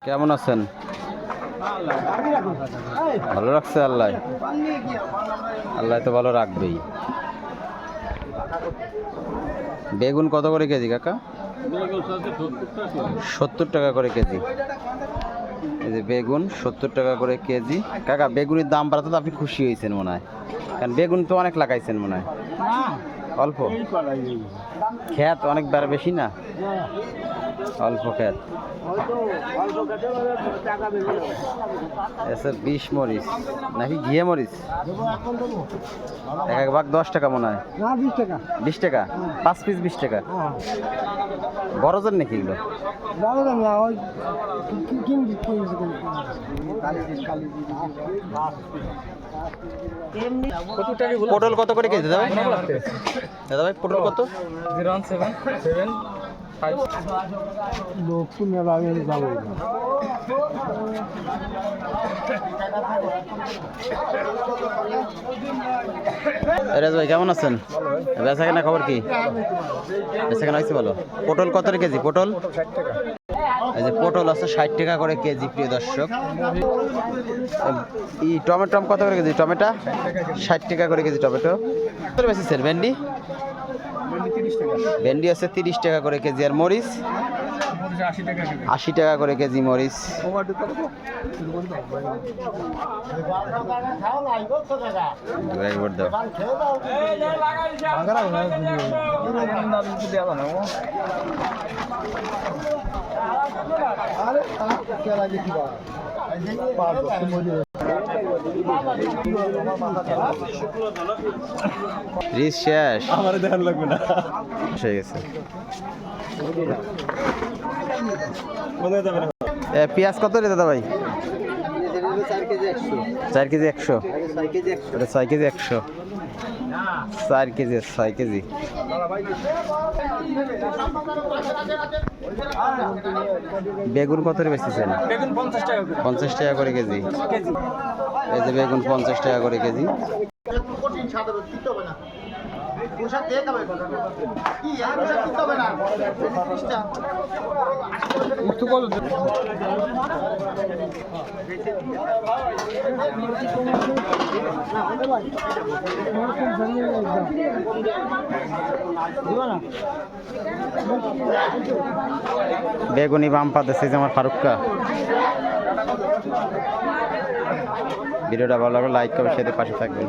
কেমন আছেন? ভালো রাখছে আল্লাহ। আল্লাহ তো ভালো রাখবেই। বেগুন কত করে কেজি কাকা? 70 টাকা করে কেজি। এই যে বেগুন 70 টাকা করে কেজি। কাকা বেগুনের দাম বাড়াতে তো আপনি খুশি হয়েছেন মনে হয়, কারণ বেগুন তো অনেক লাগাইছেন মনে হয়। অল্প ক্ষেত অনেক বেশি না, অল্প ক্ষেত। এসে 20 মরিচ নাকি ঘিয়ে মরিচ? এক ভাগ 10 টাকা মনে হয়। 20 টাকা 5 পিস 20 টাকা। বড়জন নাকি এগুলো? পটল কত করে কেজি দাদা ভাই? দাদা ভাই পটল কত? 01775 রাজ ভাই কেমন আছেন? বেচা কেনা খবর কি? বেচা কেনা হয়েছে ভালো। পটল কত করে কেজি? পটল এই যে পটল আছে 60 টাকা করে কেজি প্রিয় দর্শক। এই টমেটো কত করে কেজি? টমেটো 60 টাকা করে কেজি টমেটো। কত বেশি স্যার? ভেন্ডি ভেন্ডি আছে 30 টাকা করে কেজি। আর মরিচ 80 টাকা করে কেজি মরিচ। রিস শেষ, আমার দেখার লাগবে না, হয়ে গেছে। পেঁয়াজ কত রে দাদা ভাই? 4 KG 100। 4 KG 100। 4 KG 100। 4 KG 6 KG. বেগুন কত করে বেচতেছেন? বেগুন 50 টাকা। 50 টাকা করে কেজি। এই যে বেগুন 50 টাকা করে কেজি। বেগুনি বাম পাতেছে যে আমার ফারুক্কা। ভিডিওটা ভালো লাগলে লাইক করবেন, সাথে পাশে থাকবেন।